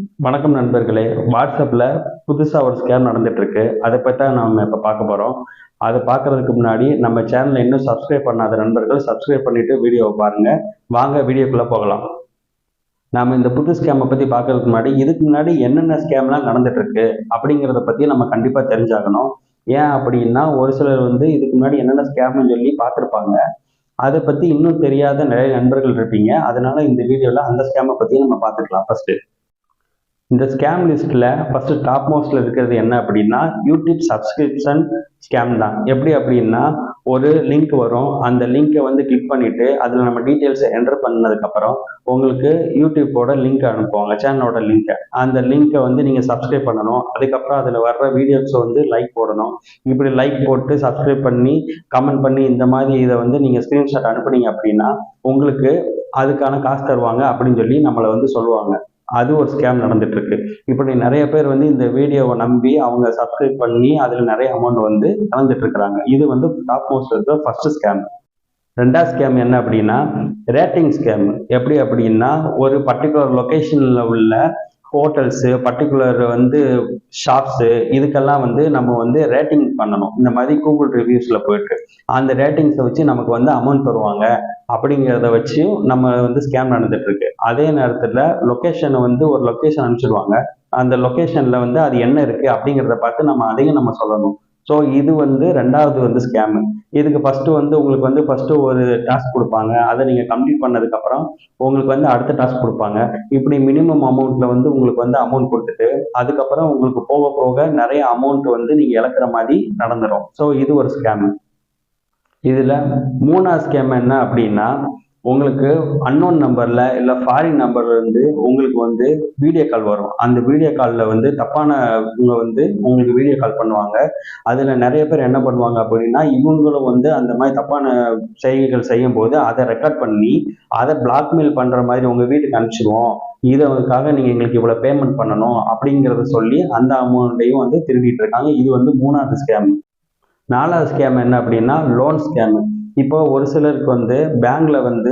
வணக்கம் நண்பர்களே. வாட்ஸ்அப்பில் புதுசாக ஒரு ஸ்கேம் நடந்துட்டு இருக்கு. அதை பற்றி தான் நம்ம இப்போ பார்க்க போகிறோம். அதை பார்க்கறதுக்கு முன்னாடி நம்ம சேனலை இன்னும் சப்ஸ்கிரைப் பண்ணாத நண்பர்கள் சப்ஸ்கிரைப் பண்ணிட்டு வீடியோவை பாருங்க. வாங்க வீடியோக்குள்ளே போகலாம். நாம இந்த புது ஸ்கேமை பற்றி பார்க்கறதுக்கு முன்னாடி இதுக்கு முன்னாடி என்னென்ன ஸ்கேம்லாம் நடந்துட்டு இருக்கு அப்படிங்கிறத பற்றி நம்ம கண்டிப்பாக தெரிஞ்சாகணும். ஏன் அப்படின்னா ஒரு சிலர் வந்து இதுக்கு முன்னாடி என்னென்ன ஸ்கேம்னு சொல்லி பார்த்துருப்பாங்க. அதை பற்றி இன்னும் தெரியாத நிறைய நண்பர்கள் இருப்பீங்க. அதனால இந்த வீடியோவில் அந்த ஸ்கேமை பற்றி நம்ம பார்த்துக்கலாம். ஃபர்ஸ்ட் இந்த ஸ்கேம் லிஸ்ட்டில் ஃபஸ்ட்டு டாப் மோஸ்ட்டில் இருக்கிறது என்ன அப்படின்னா யூடியூப் சப்ஸ்கிரிப்ஷன் ஸ்கேம் தான். எப்படி அப்படின்னா ஒரு லிங்க் வரும். அந்த லிங்கை வந்து கிளிக் பண்ணிவிட்டு அதில் நம்ம டீட்டெயில்ஸை என்டர் பண்ணதுக்கப்புறம் உங்களுக்கு யூடியூப்போட லிங்க் அனுப்புவாங்க, சேனலோட லிங்க்கை. அந்த லிங்க்கை வந்து நீங்கள் சப்ஸ்கிரைப் பண்ணணும். அதுக்கப்புறம் அதில் வர்ற வீடியோஸை வந்து லைக் போடணும். இப்படி லைக் போட்டு சப்ஸ்கிரைப் பண்ணி கமெண்ட் பண்ணி இந்த மாதிரி இதை வந்து நீங்கள் ஸ்க்ரீன்ஷாட் அனுப்புனீங்க அப்படின்னா உங்களுக்கு அதுக்கான காசு தருவாங்க அப்படின்னு சொல்லி நம்மளை வந்து சொல்லுவாங்க. அது ஒரு ஸ்கேம் நடந்துட்டு இருக்கு. இப்படி நிறைய பேர் வந்து இந்த வீடியோவை நம்பி அவங்க சப்ஸ்கிரைப் பண்ணி அதில் நிறைய அமௌண்ட் வந்து கலந்துட்டு இருக்கிறாங்க. இது வந்து டாப் மோஸ்ட் இருக்கிற ஃபர்ஸ்ட் ஸ்கேம். ரெண்டாவது ஸ்கேம் என்ன அப்படின்னா ரேட்டிங் ஸ்கேம். எப்படி அப்படின்னா ஒரு பர்டிகுலர் லொக்கேஷனில் உள்ள ஹோட்டல்ஸு, பர்டிகுலர் வந்து ஷாப்ஸு, இதுக்கெல்லாம் வந்து நம்ம வந்து ரேட்டிங் பண்ணணும். இந்த மாதிரி கூகுள் ரிவ்யூஸில் போயிட்டு அந்த ரேட்டிங்ஸை வச்சு நமக்கு வந்து அமௌண்ட் தருவாங்க அப்படிங்கிறத வச்சு நம்ம வந்து ஸ்கேம் நடந்துட்டு இருக்கு. அதே நேரத்தில் லொக்கேஷனை வந்து ஒரு லொக்கேஷன் அனுப்பிச்சிடுவாங்க. அந்த லொக்கேஷனில் வந்து அது என்ன இருக்கு அப்படிங்கிறத பார்த்து நம்ம அதையும் நம்ம சொல்லணும். ஸோ இது வந்து ரெண்டாவது வந்து ஸ்கேமு. இதுக்கு ஃபஸ்ட்டு வந்து உங்களுக்கு வந்து ஃபஸ்ட்டு ஒரு டாஸ்க் கொடுப்பாங்க. அதை நீங்கள் கம்ப்ளீட் பண்ணதுக்கப்புறம் உங்களுக்கு வந்து அடுத்த டாஸ்க் கொடுப்பாங்க. இப்படி மினிமம் அமௌண்ட்டில் வந்து உங்களுக்கு வந்து அமௌண்ட் கொடுத்துட்டு அதுக்கப்புறம் உங்களுக்கு போக போக நிறைய அமௌண்ட் வந்து நீங்கள் இழக்கிற மாதிரி நடந்துடும். ஸோ இது ஒரு ஸ்கேமு. இதில் மூணாவது ஸ்கேம் என்ன அப்படின்னா உங்களுக்கு அன்னோன் நம்பரில் இல்லை ஃபாரின் நம்பர்லேருந்து உங்களுக்கு வந்து வீடியோ கால் வரும். அந்த வீடியோ காலில் வந்து தப்பானவங்க வந்து உங்களுக்கு வீடியோ கால் பண்ணுவாங்க. அதில் நிறைய பேர் என்ன பண்ணுவாங்க அப்படின்னா இவங்களும் வந்து அந்த மாதிரி தப்பான செய்கைகள் செய்யும் போது அதை ரெக்கார்ட் பண்ணி அதை பிளாக்மெயில் பண்ணுற மாதிரி உங்கள் வீட்டுக்கு அனுப்பிச்சிடுவோம், இதற்காக நீங்கள் எங்களுக்கு இவ்வளோ பேமெண்ட் பண்ணணும் அப்படிங்கிறத சொல்லி அந்த அமௌண்ட்டையும் வந்து திருடிட்டு இருக்காங்க. இது வந்து மூணாவது ஸ்கேம். நாலாவது ஸ்கேம் என்ன அப்படின்னா லோன் ஸ்கேம். இப்போ ஒரு சிலருக்கு வந்து பேங்க்ல வந்து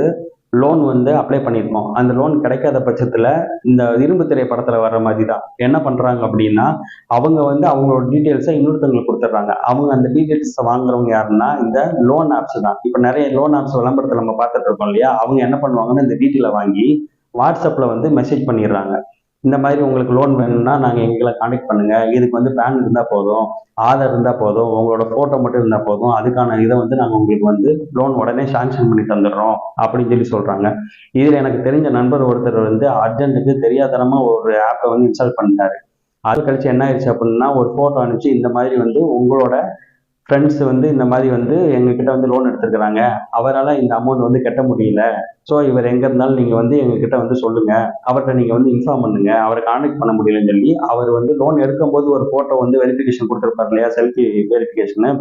லோன் வந்து அப்ளை பண்ணியிருக்கோம். அந்த லோன் கிடைக்காத பட்சத்தில் இந்த இரும்பு திரை படத்தில் வர்ற மாதிரி தான் என்ன பண்ணுறாங்க அப்படின்னா அவங்க வந்து அவங்களோட டீட்டெயில்ஸை இன்னொருத்தவங்களுக்கு கொடுத்துட்றாங்க. அவங்க அந்த டீட்டெயில்ஸை வாங்குறவங்க யாருன்னா இந்த லோன் ஆப்ஸ் தான். இப்போ நிறைய லோன் ஆப்ஸ் விளம்பரத்தில் நம்ம பார்த்துட்டு இருக்கோம் இல்லையா, அவங்க என்ன பண்ணுவாங்கன்னா இந்த டீட்டெயிலை வாங்கி வாட்ஸ்அப்பில் வந்து மெசேஜ் பண்ணிடுறாங்க. இந்த மாதிரி உங்களுக்கு லோன் வேணும்னா நாங்கள் எங்களை கான்டாக்ட் பண்ணுங்க, இதுக்கு வந்து பேன் இருந்தால் போதும், ஆதார் இருந்தால் போதும், உங்களோட ஃபோட்டோ மட்டும் இருந்தால் போதும், அதுக்கான இதை வந்து நாங்கள் உங்களுக்கு வந்து லோன் உடனே சாங்ஷன் பண்ணி தந்துடுறோம் அப்படின்னு சொல்லி சொல்கிறாங்க. இதில் எனக்கு தெரிஞ்ச நண்பர் ஒருத்தர் வந்து அர்ஜென்ட்டுக்கு தெரியாதனமாக ஒரு ஆப்பை வந்து இன்ஸ்டால் பண்ணிட்டாரு. அது கழிச்சு என்ன ஆயிடுச்சு அப்படின்னா ஒரு ஃபோட்டோ அனுப்பிச்சு இந்த மாதிரி வந்து உங்களோட ஃப்ரெண்ட்ஸ் வந்து இந்த மாதிரி வந்து எங்ககிட்ட வந்து லோன் எடுத்துருக்குறாங்க, அவரால் இந்த அமௌண்ட் வந்து கட்ட முடியல, ஸோ இவர் எங்கே இருந்தாலும் நீங்கள் வந்து எங்ககிட்ட வந்து சொல்லுங்கள், அவர்கிட்ட நீங்கள் வந்து இன்ஃபார்ம் பண்ணுங்கள், அவரை கான்டாக்ட் பண்ண முடியலன்னு சொல்லி அவர் வந்து லோன் எடுக்கும்போது ஒரு ஃபோட்டோ வந்து வெரிஃபிகேஷன் கொடுத்துருப்பார் இல்லையா, செல்ஃபி வெரிஃபிகேஷனு.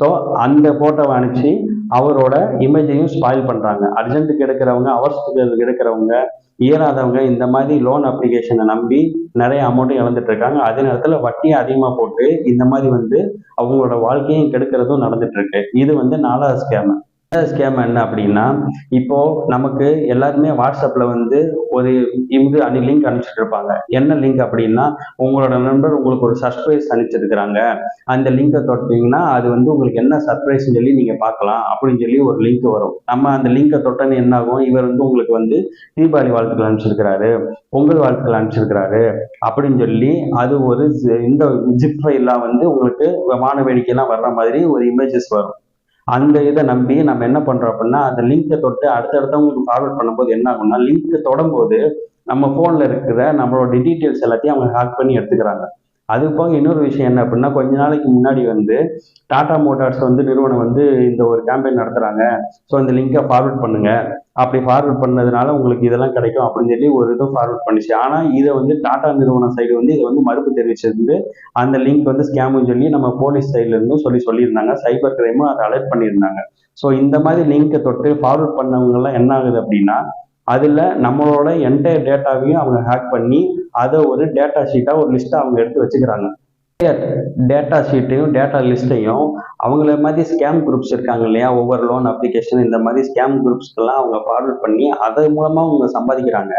ஸோ அந்த ஃபோட்டோவை அனுப்பிச்சு அவரோட இமேஜையும் ஸ்பாயில் பண்ணுறாங்க. அர்ஜென்ட்டுக்கு எடுக்கிறவங்க, அவசரத்துக்கு எடுக்கிறவங்க, இயலாதவங்க இந்த மாதிரி லோன் அப்ளிகேஷனை நம்பி நிறைய அமௌண்ட்டும் இழந்துட்டு இருக்காங்க. அதே நேரத்தில் வட்டியை அதிகமாக போட்டு இந்த மாதிரி வந்து அவங்களோட வாழ்க்கையும் கெடுக்கிறதும் நடந்துட்டு இருக்கு. இது வந்து நாலாவது ஸ்கேம். ஸ்கேம் என்ன அப்படின்னா இப்போ நமக்கு எல்லாருமே வாட்ஸ்அப்ல வந்து ஒரு இது லிங்க் அனுப்பிச்சிட்டு இருப்பாங்க. என்ன லிங்க் அப்படின்னா உங்களோட நண்பர் உங்களுக்கு ஒரு சர்ப்ரைஸ் அனுப்பிச்சிருக்கிறாங்க, அந்த லிங்கை தொட்டீங்கன்னா அது வந்து உங்களுக்கு என்ன சர்ப்ரைஸ் சொல்லி நீங்க பார்க்கலாம் அப்படின்னு சொல்லி ஒரு லிங்க் வரும். நம்ம அந்த லிங்கை தொட்டன்னு என்ன ஆகும், இவர் வந்து உங்களுக்கு வந்து தீபாவளி வாழ்த்துக்கள் அனுப்பிச்சிருக்கிறாரு, பொங்கல் வாழ்த்துக்கள் அனுப்பிச்சிருக்கிறாரு அப்படின்னு சொல்லி அது ஒரு இந்த ஜிப் ஃபைல்லாம் வந்து உங்களுக்கு வான வேடிக்கையெல்லாம் வர்ற மாதிரி ஒரு இமேஜஸ் வரும். அந்த இதை நம்பி நம்ம என்ன பண்றோம் அப்படின்னா அந்த லிங்கை தொட்டு அடுத்தடுத்தவங்களுக்கு ஃபார்வர்ட் பண்ணும்போது என்ன ஆகும்னா லிங்க் தொடும்போது நம்ம போன்ல இருக்கிற நம்மளோட டீட்டெயில்ஸ் எல்லாத்தையும் அவங்க ஹேக் பண்ணி எடுத்துக்கிறாங்க. அது போக இன்னொரு விஷயம் என்ன அப்படின்னா கொஞ்ச நாளைக்கு முன்னாடி வந்து டாடா மோட்டார்ஸ் வந்து நிறுவனம் வந்து இந்த ஒரு கேம்பெயின் நடத்துறாங்க. ஸோ இந்த லிங்கை ஃபார்வர்ட் பண்ணுங்க, அப்படி ஃபார்வர்ட் பண்ணதுனால உங்களுக்கு இதெல்லாம் கிடைக்கும் அப்படின்னு சொல்லி ஒரு இது ஃபார்வர்ட் பண்ணிச்சு. ஆனால் இதை வந்து டாடா நிறுவனம் சைடு வந்து இதை வந்து மறுப்பு தெரிவிச்சிருந்து அந்த லிங்க் வந்து ஸ்கேம்னு சொல்லி நம்ம போலீஸ் சைட்ல இருந்தும் சொல்லியிருந்தாங்க. சைபர் கிரைமும் அதை அலர்ட் பண்ணியிருந்தாங்க. ஸோ இந்த மாதிரி லிங்கை தொட்டு ஃபார்வர்ட் பண்ணவங்க எல்லாம் என்ன ஆகுது அப்படின்னா அதுல நம்மளோட என்டையர் டேட்டாவையும் அவங்க ஹேக் பண்ணி அதை ஒரு டேட்டா ஷீட்டா ஒரு லிஸ்ட்டா அவங்க எடுத்து வச்சுக்கிறாங்க. டேட்டா ஷீட்டையும் டேட்டா லிஸ்ட்டையும் அவங்கள மாதிரி ஸ்கேம் குரூப்ஸ் இருக்காங்க இல்லையா, ஒவ்வொரு லோன் அப்ளிகேஷன் இந்த மாதிரி ஸ்கேம் குரூப்ஸ்க்கெல்லாம் அவங்க ஃபார்வர்ட் பண்ணி அது மூலமா அவங்க சம்பாதிக்கிறாங்க.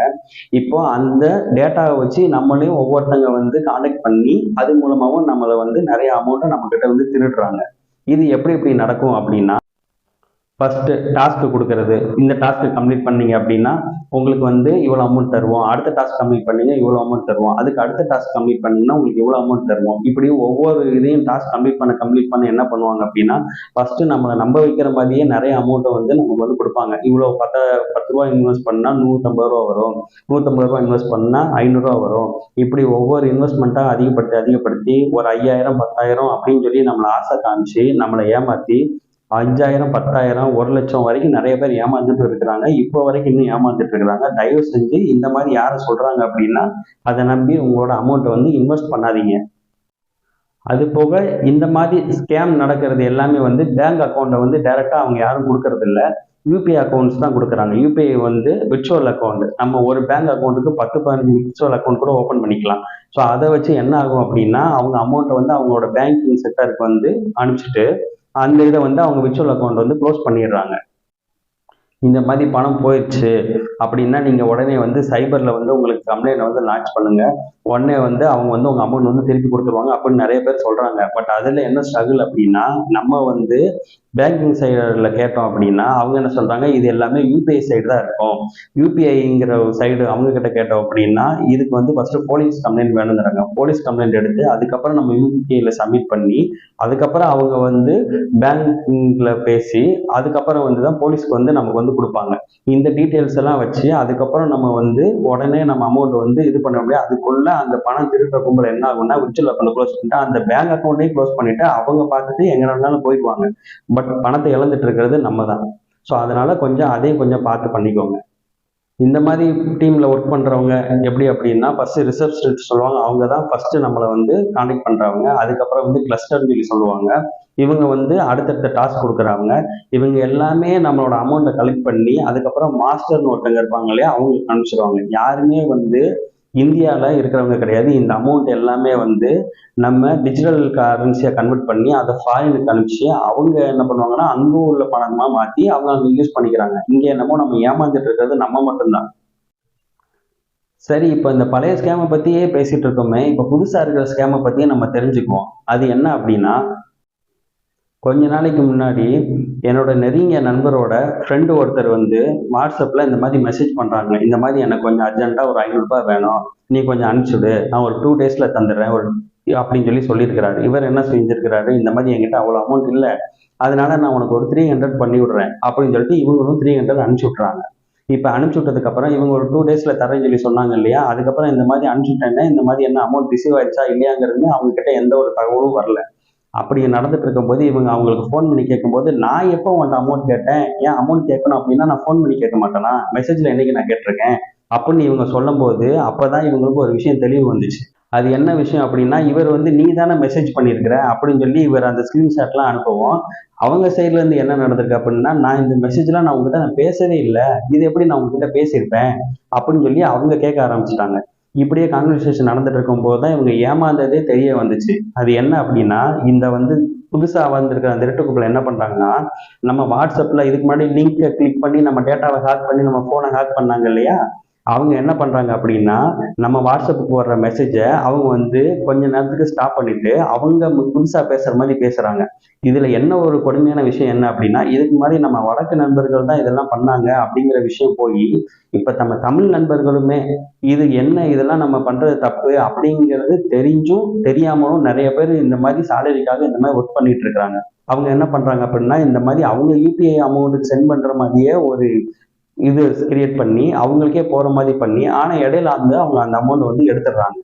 இப்போ அந்த டேட்டாவை வச்சு நம்மளையும் ஒவ்வொருத்தங்க வந்து கான்டாக்ட் பண்ணி அது மூலமாவும் நம்மளை வந்து நிறைய அமௌண்ட்டை நம்ம கிட்ட வந்து திருடுறாங்க. இது எப்படி நடக்கும் அப்படின்னா, ஃபர்ஸ்ட் டாஸ்க் கொடுக்கறது, இந்த டாஸ்க் கம்ப்ளீட் பண்ணீங்க அப்படின்னா உங்களுக்கு வந்து இவ்வளோ அமௌண்ட் தருவோம், அடுத்த டாஸ்க் கம்ப்ளீட் பண்ணீங்க இவ்வளோ அமௌண்ட் தருவோம், அதுக்கு அடுத்த டாஸ்க் கம்ப்ளீட் பண்ணீங்கன்னா உங்களுக்கு இவ்வளோ அமௌண்ட் தருவோம். இப்படி ஒவ்வொரு இதையும் டாஸ்க் கம்ப்ளீட் பண்ண என்ன பண்ணுவாங்க அப்படின்னா, ஃபர்ஸ்ட் நம்மளை நம்ப வைக்கிற மாதிரியே நிறைய அமௌண்ட்டை வந்து நமக்கு வந்து கொடுப்பாங்க. இவ்வளோ 10 ரூபா இன்வெஸ்ட் பண்ணால் 150 ரூபா வரும், 150 ரூபா இன்வெஸ்ட் பண்ணால் 500 ரூபா வரும். இப்படி ஒவ்வொரு இன்வெஸ்ட்மெண்ட்டாக அதிகப்படுத்தி ஒரு 5000 10,000 அப்படின்னு சொல்லி நம்மளை ஆசை காமிச்சு நம்மளை ஏமாற்றி 5000 10,000 1,00,000 வரைக்கும் நிறைய பேர் ஏமாந்துட்டு இருக்கிறாங்க. இப்போ வரைக்கும் இன்னும் ஏமாந்துட்டு இருக்கிறாங்க. தயவு செஞ்சு இந்த மாதிரி யாரை சொல்றாங்க அப்படின்னா அதை நம்பி உங்களோட அமௌண்ட்டை வந்து இன்வெஸ்ட் பண்ணாதீங்க. அது போக இந்த மாதிரி ஸ்கேம் நடக்கிறது எல்லாமே வந்து பேங்க் அக்கௌண்ட்டை வந்து டைரக்டா அவங்க யாரும் கொடுக்கறது இல்லை, யூபிஐ அக்கௌண்ட்ஸ் தான் கொடுக்குறாங்க. யூபிஐ வந்து விர்ச்சுவல் அக்கௌண்ட், நம்ம ஒரு பேங்க் அக்கௌண்ட்டுக்கு 10-15 விர்ச்சுவல் அக்கௌண்ட் கூட ஓப்பன் பண்ணிக்கலாம். ஸோ அதை வச்சு என்ன ஆகும் அப்படின்னா அவங்க அமௌண்ட்டை வந்து அவங்களோட பேங்கிங் செக்டருக்கு வந்து அனுப்பிச்சிட்டு அந்த இதை வந்து அவங்க விர்ச்சுவல் அக்கௌண்ட் வந்து க்ளோஸ் பண்ணிடுறாங்க. இந்த மாதிரி பணம் போயிடுச்சு அப்படின்னா நீங்கள் உடனே வந்து சைபரில் வந்து உங்களுக்கு கம்ப்ளைண்ட் வந்து லான்ச் பண்ணுங்க. உடனே வந்து அவங்க வந்து உங்கள் அமௌண்ட் வந்து திருப்பி கொடுத்துருவாங்க அப்படின்னு நிறைய பேர் சொல்கிறாங்க. பட் அதில் என்ன ஸ்ட்ரகிள் அப்படின்னா, நம்ம வந்து பேங்கிங் சைடில் கேட்டோம் அப்படின்னா அவங்க என்ன சொல்கிறாங்க, இது எல்லாமே யூபிஐ சைடு தான் இருக்கும். யூபிஐங்கிற சைடு அவங்க கிட்ட கேட்டோம் அப்படின்னா இதுக்கு வந்து ஃபர்ஸ்ட் போலீஸ் கம்ப்ளைண்ட் வேணுங்கிறாங்க. போலீஸ் கம்ப்ளைண்ட் எடுத்து அதுக்கப்புறம் நம்ம யூபிஐல சப்மிட் பண்ணி அதுக்கப்புறம் அவங்க வந்து பேங்கிங்ல பேசி அதுக்கப்புறம் வந்து தான் போலீஸ்க்கு வந்து நமக்கு வந்து கொடுப்பாங்க. இந்த டீட்டெயில்ஸ் எல்லாம் வச்சு அதுக்கப்புறம் நம்ம வந்து உடனே நம்ம அமௌண்ட் வந்து இது பண்ண முடியாது. அதுக்குள்ள அந்த பணம் திருடுற கும்பல் என்ன ஆகும்னா விர்ச்சுவல் அக்கௌண்ட் க்ளோஸ் பண்ணிட்டு அந்த பேங்க் அக்கௌண்ட்டையும் க்ளோஸ் பண்ணிட்டு அவங்க பார்த்துட்டு எங்க வேணாலும் போயிடுவாங்க. பட் பணத்தை இழந்துட்டு இருக்கிறது நம்ம தான். ஸோ அதனால அதையும் கொஞ்சம் பார்த்து பண்ணிக்கோங்க. இந்த மாதிரி டீம்ல ஒர்க் பண்றவங்க எப்படி அப்படின்னா, ஃபர்ஸ்ட் ரிசப்ஷனிஸ்ட் சொல்லுவாங்க, அவங்க தான் ஃபர்ஸ்ட் நம்மளை வந்து கான்டாக்ட் பண்றவங்க. அதுக்கப்புறம் வந்து கிளஸ்டர் சொல்லி சொல்லுவாங்க, இவங்க வந்து அடுத்தடுத்த டாஸ்க் கொடுக்குறாங்க. இவங்க எல்லாமே நம்மளோட அமௌண்ட்டை கலெக்ட் பண்ணி அதுக்கப்புறம் மாஸ்டர்னு ஒருத்தங்க இருப்பாங்க இல்லையா, அவங்களுக்கு அனுப்பிச்சிடுவாங்க. யாருமே வந்து இந்தியாவில் இருக்கிறவங்க கிடையாது. இந்த அமௌண்ட் எல்லாமே வந்து நம்ம டிஜிட்டல் கரன்சியை கன்வெர்ட் பண்ணி அதை ஃபாரினுக்கு அனுப்பிச்சு அவங்க என்ன பண்ணுவாங்கன்னா அங்கே உள்ள பணமா மாற்றி அவங்க அங்கே யூஸ் பண்ணிக்கிறாங்க. இங்கே என்னமோ நம்ம ஏமாந்துட்டு இருக்கிறது நம்ம மட்டும்தான். சரி, இப்போ இந்த பழைய ஸ்கேமை பற்றியே பேசிட்டு இருக்கோமே, இப்போ புதுசாக இருக்கிற ஸ்கேமை பற்றியே நம்ம தெரிஞ்சுக்குவோம். அது என்ன அப்படின்னா, கொஞ்ச நாளைக்கு முன்னாடி என்னோட நெருங்கிய நண்பரோட ஃப்ரெண்டு ஒருத்தர் வந்து வாட்ஸ்அப்பில் இந்த மாதிரி மெசேஜ் பண்ணுறாங்க, இந்த மாதிரி எனக்கு கொஞ்சம் அர்ஜென்ட்டாக ஒரு 500 ரூபாய் வேணும், நீ கொஞ்சம் அனுப்பிச்சுடு, நான் ஒரு 2 days தந்துடுறேன் அப்படின்னு சொல்லியிருக்கிறாரு. இவர் என்ன செஞ்சிருக்கிறாரு, இந்த மாதிரி என்கிட்ட அவ்வளோ அமௌண்ட் இல்லை, அதனால நான் உனக்கு ஒரு 300 பண்ணி விடுறேன் அப்படின்னு சொல்லிட்டு இவங்களும் 300 அனுப்பிச்சு விட்றாங்க. இப்போ அனுப்பிச்சு விட்டதுக்கு அப்புறம் இவங்க ஒரு 2 days தரேன்னு சொன்னாங்க இல்லையா, அதுக்கப்புறம் இந்த மாதிரி அனுப்பிச்சு விட்டேன்னா இந்த மாதிரி என்ன அமௌண்ட் ரிசீவ் ஆயிடுச்சா இல்லையாங்கிறது அவங்க கிட்ட எந்த ஒரு தகவலும் வரல. அப்படி நடந்துட்டு இருக்கும்போது இவங்க அவங்களுக்கு ஃபோன் பண்ணி கேட்கும்போது, நான் எப்போ உன்ட்ட அமௌண்ட் கேட்டேன், ஏன் அமௌண்ட் கேட்கணும் அப்படின்னா நான் ஃபோன் பண்ணி கேட்க மாட்டேனா, மெசேஜ்ல என்னைக்கு நான் கேட்டிருக்கேன் அப்படின்னு இவங்க சொல்லும் போது அப்பதான் இவங்களுக்கு ஒரு விஷயம் தெளிவு வந்துச்சு. அது என்ன விஷயம் அப்படின்னா, இவர் வந்து நீ தானே மெசேஜ் பண்ணியிருக்கிற அப்படின்னு சொல்லி இவர் அந்த ஸ்கிரீன்ஷாட்லாம் அனுப்புவோம். அவங்க சைட்ல இருந்து என்ன நடந்திருக்கு அப்படின்னா, நான் இந்த மெசேஜ்லாம் நான் உங்ககிட்ட நான் பேசவே இல்லை, இது எப்படி நான் உங்ககிட்ட பேசியிருப்பேன் அப்படின்னு சொல்லி அவங்க கேட்க ஆரம்பிச்சிட்டாங்க. இப்படியே கான்வர்சேஷன் நடந்துட்டு இருக்கும்போது தான் இவங்க ஏமாந்ததே தெரிய வந்துச்சு. அது என்ன அப்படின்னா, இந்த வந்து புதுசா வந்திருக்கிற அந்த இரட்டுக்குள்ள என்ன பண்றாங்கன்னா, நம்ம வாட்ஸ்அப்ல இதுக்கு முன்னாடி லிங்கை கிளிக் பண்ணி நம்ம டேட்டாவை ஹேக் பண்ணி நம்ம போனை ஹேக் பண்ணாங்க இல்லையா, அவங்க என்ன பண்றாங்க அப்படின்னா நம்ம வாட்ஸ்அப்புக்கு வர்ற மெசேஜை அவங்க வந்து கொஞ்ச நேரத்துக்கு ஸ்டாப் பண்ணிட்டு அவங்க புதுசா பேசுற மாதிரி பேசுறாங்க. இதுல என்ன ஒரு கொடுமையான விஷயம் என்ன அப்படின்னா, இதுக்கு மாதிரி நம்ம வடக்கு நண்பர்கள் தான் இதெல்லாம் பண்ணாங்க அப்படிங்கிற விஷயம் போய் இப்ப நம்ம தமிழ் நண்பர்களுமே இது என்ன இதெல்லாம் நம்ம பண்றது தப்பு அப்படிங்கிறது தெரிஞ்சும் தெரியாமலும் நிறைய பேர் இந்த மாதிரி சாலரிக்காக இந்த மாதிரி ஒர்க் பண்ணிட்டு இருக்கிறாங்க. அவங்க என்ன பண்றாங்க அப்படின்னா, இந்த மாதிரி அவங்க யூபிஐ அமௌண்ட் சென்ட் பண்ற மாதிரியே ஒரு இது கிரியேட் பண்ணி அவங்களுக்கே போற மாதிரி பண்ணி, ஆனா இடையில வந்து அவங்க அந்த அமௌண்ட் வந்து எடுத்துடுறாங்க.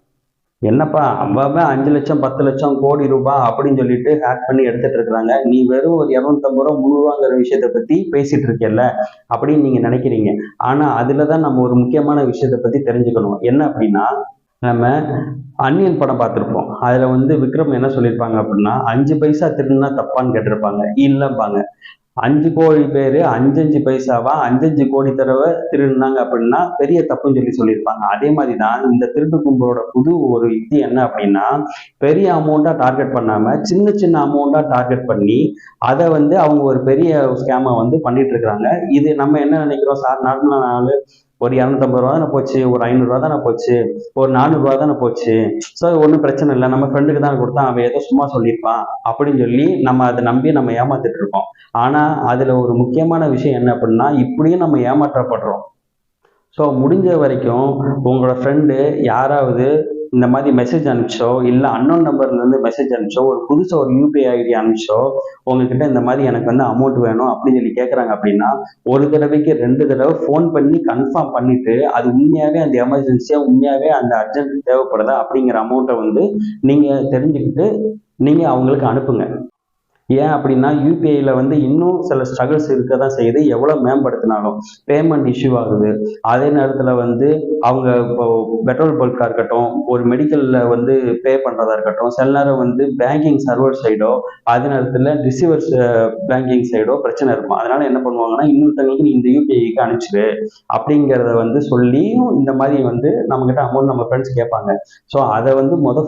என்னப்பா அவன் 5 லட்சம் 10 லட்சம் கோடி ரூபாய் அப்படின்னு சொல்லிட்டு ஹேக் பண்ணி எடுத்துட்டு இருக்கிறாங்க, நீ வெறும் ஒரு 250 ரூபா 300 ரூபாங்கிற விஷயத்த பத்தி பேசிட்டு இருக்கல அப்படின்னு நீங்க நினைக்கிறீங்க. ஆனா அதுலதான் நம்ம ஒரு முக்கியமான விஷயத்த பத்தி தெரிஞ்சுக்கணும். என்ன அப்படின்னா, நம்ம அந்நியன் படம் பார்த்திருப்போம். அதுல வந்து விக்ரம் என்ன சொல்லியிருப்பாங்க அப்படின்னா, 5 பைசா திருடுனா தப்பான்னு கேட்டிருப்பாங்க. இல்லப்பாங்க, 5 கோடி பேர் 5 பைசாவா 5 கோடி தடவை திருடினாங்க அப்படின்னா பெரிய தப்புன்னு சொல்லியிருப்பாங்க. அதே மாதிரி தான் இந்த திருட்டு கும்பலோட புது ஒரு யுக்தி என்ன அப்படின்னா, பெரிய அமௌண்ட்டா டார்கெட் பண்ணாம சின்ன சின்ன அமௌண்ட்டா டார்கெட் பண்ணி அதை அவங்க ஒரு பெரிய ஸ்கேமை பண்ணிட்டு இருக்காங்க. இது நம்ம என்ன நினைக்கிறோம், சார் நார்மலா நாள் ஒரு 250 ரூபா தானே போச்சு, ஒரு 500 ரூபா தானே போச்சு, ஒரு 400 ரூபா தானே போச்சு, ஸோ ஒன்றும் பிரச்சனை இல்லை, நம்ம ஃப்ரெண்டுக்கு தானே கொடுத்தான், அவன் ஏதோ சும்மா சொல்லியிருப்பான் அப்படின்னு சொல்லி நம்ம அதை நம்பி நம்ம ஏமாத்திட்டு இருக்கோம். ஆனா அதுல ஒரு முக்கியமான விஷயம் என்ன அப்படின்னா, இப்படியும் நம்ம ஏமாற்றப்படுறோம். ஸோ முடிஞ்ச வரைக்கும் உங்களோட ஃப்ரெண்டு யாராவது இந்த மாதிரி மெசேஜ் அனுப்பிச்சோ, இல்லை அன்னோன் நம்பர்லேருந்து மெசேஜ் அனுப்பிச்சோ, ஒரு புதுசாக ஒரு யூபிஐ ஐடி அனுப்பிச்சோ, உங்ககிட்ட இந்த மாதிரி எனக்கு அமௌண்ட் வேணும் அப்படின்னு கேட்குறாங்க அப்படின்னா, ஒரு தடவைக்கு 2 தடவை ஃபோன் பண்ணி கன்ஃபார்ம் பண்ணிட்டு, அது உண்மையாகவே அந்த எமர்ஜென்சியாக உண்மையாகவே அந்த அர்ஜென்ட் தேவைப்படுதா அப்படிங்கிற அமௌண்ட்டை நீங்கள் தெரிஞ்சுக்கிட்டு நீங்கள் அவங்களுக்கு அனுப்புங்க. ஏன் அப்படின்னா யூபிஐல இன்னும் சில ஸ்ட்ரகிள்ஸ் இருக்க தான் செய்யுது. எவ்வளோ மேம்படுத்தினாலும் பேமெண்ட் இஷ்யூ ஆகுது. அதே நேரத்தில் அவங்க இப்போ பெட்ரோல் பல்காக இருக்கட்டும், ஒரு மெடிக்கலில் பே பண்ணுறதா இருக்கட்டும், சில நேரம் பேங்கிங் சர்வர் சைடோ, அதே நேரத்தில் ரிசீவர்ஸ் பேங்கிங் சைடோ பிரச்சனை இருக்கும். அதனால என்ன பண்ணுவாங்கன்னா, இன்னொருத்தங்களுக்கு நீ இந்த யூபிஐக்கு அனுப்பிச்சிடு அப்படிங்கிறத சொல்லியும் இந்த மாதிரி நம்மகிட்ட அமௌண்ட் நம்ம ஃப்ரெண்ட்ஸ் கேட்பாங்க. ஸோ அதை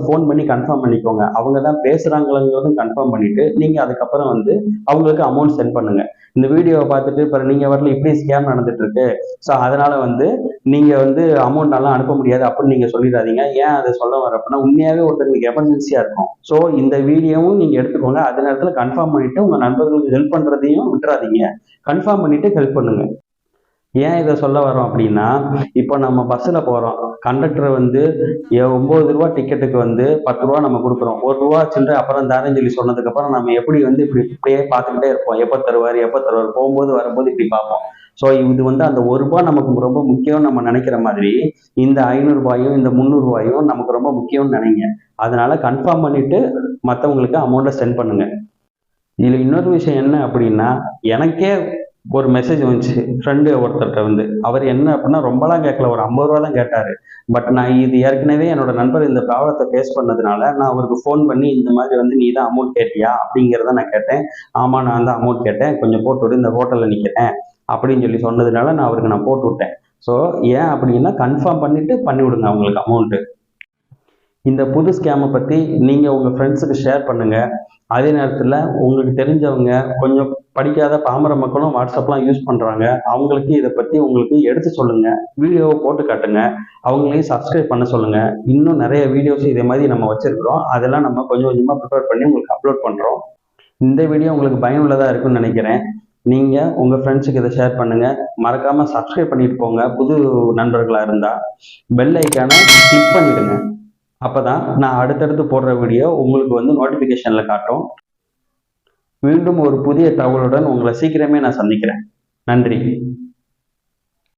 ஃபோன் பண்ணி கன்ஃபார்ம் பண்ணிக்கோங்க. அவங்க தான் பேசுகிறாங்கிறதும் கன்ஃபார்ம் பண்ணிட்டு நீங்கள் அதுக்கப்புறம் அவங்களுக்கு அமௌண்ட் சென்ட் பண்ணுங்க. இந்த வீடியோவை பார்த்துட்டு இப்போ நீங்க வரல இப்படி ஸ்கேம் நடந்துட்டு இருக்கு, ஸோ அதனால நீங்க அமௌண்ட் எல்லாம் அனுப்ப முடியாது அப்படின்னு நீங்க சொல்லிடாதீங்க. ஏன் அதை சொல்ல வர அப்படின்னா, உண்மையாவே ஒருத்தருக்கு எமர்ஜென்சியா இருக்கும். ஸோ இந்த வீடியோவும் நீங்க எடுத்துக்கோங்க. அதே நேரத்தில் கன்ஃபார்ம் பண்ணிட்டு உங்க நண்பர்களுக்கு ஹெல்ப் பண்றதையும் விட்டுறாதீங்க. கன்ஃபார்ம் பண்ணிட்டு ஹெல்ப் பண்ணுங்க. ஏன் இதை சொல்ல வரோம் அப்படின்னா, இப்போ நம்ம பஸ்ஸில் போகிறோம், கண்டக்டர் 9 ரூபா டிக்கெட்டுக்கு 10 ரூபா நம்ம கொடுக்குறோம். 1 ரூபா சில்லறை அப்புறம் தாரேன்னு சொல்லி சொன்னதுக்கப்புறம் நம்ம எப்படி இப்படியே பார்த்துக்கிட்டே இருப்போம், எப்போ தருவார் போகும்போது வரும்போது இப்படி பார்ப்போம். ஸோ இது அந்த 1 ரூபா நமக்கு ரொம்ப முக்கியம்னு நம்ம நினைக்கிற மாதிரி, இந்த 500 ரூபாயும் இந்த 300 ரூபாயும் நமக்கு ரொம்ப முக்கியம்னு நினைங்க. அதனால கன்ஃபார்ம் பண்ணிட்டு மற்றவங்களுக்கு அமௌண்ட்டை சென்ட் பண்ணுங்க. இதில் இன்னொரு விஷயம் என்ன அப்படின்னா, எனக்கே ஒரு மெசேஜ் வந்துச்சு ஃப்ரெண்டு ஒருத்தர்கிட்ட அவர் என்ன அப்படின்னா ரொம்பலாம் கேட்கல, ஒரு 50 ரூபா தான் கேட்டாரு. பட் நான் இது ஏற்கனவே என்னோட நண்பர் இந்த ப்ராப்ளத்தை ஃபேஸ் பண்ணதுனால நான் அவருக்கு ஃபோன் பண்ணி இந்த மாதிரி நீ தான் அமௌண்ட் கேட்டியா அப்படிங்கிறத நான் கேட்டேன். ஆமா நான் தான் அமௌண்ட் கேட்டேன், கொஞ்சம் போட்டு விடு, இந்த ஹோட்டலில் நிற்கிறேன் அப்படின்னு சொன்னதுனால நான் போட்டு விட்டேன். ஸோ ஏன் அப்படின்னா, கன்ஃபார்ம் பண்ணிட்டு பண்ணி விடுங்க அவங்களுக்கு அமௌண்ட்டு. இந்த புது ஸ்கேமை பற்றி நீங்கள் உங்கள் ஃப்ரெண்ட்ஸுக்கு ஷேர் பண்ணுங்கள். அதே நேரத்தில் உங்களுக்கு தெரிஞ்சவங்க கொஞ்சம் படிக்காத பாமர மக்களும் வாட்ஸ்அப்லாம் யூஸ் பண்ணுறாங்க, அவங்களுக்கு இதை பற்றி உங்களுக்கு எடுத்து சொல்லுங்கள், வீடியோவை போட்டு காட்டுங்க, அவங்களையும் சப்ஸ்கிரைப் பண்ண சொல்லுங்கள். இன்னும் நிறைய வீடியோஸ் இதே மாதிரி நம்ம வச்சுருக்கிறோம், அதெல்லாம் நம்ம கொஞ்சம் கொஞ்சமாக ப்ரிப்பேர் பண்ணி உங்களுக்கு அப்லோட் பண்ணுறோம். இந்த வீடியோ உங்களுக்கு பயனுள்ளதாக இருக்குன்னு நினைக்கிறேன். நீங்கள் உங்கள் ஃப்ரெண்ட்ஸுக்கு இதை ஷேர் பண்ணுங்கள். மறக்காமல் சப்ஸ்கிரைப் பண்ணிட்டு போங்க. புது நண்பர்களாக இருந்தால் பெல் ஐக்கானை கிளிக் பண்ணிவிடுங்க. அப்பதான் நான் அடுத்தடுத்து போடுற வீடியோ உங்களுக்கு நோட்டிஃபிகேஷன்ல காட்டும். மீண்டும் ஒரு புதிய தகவலுடன் உங்களை சீக்கிரமே நான் சந்திக்கிறேன். நன்றி.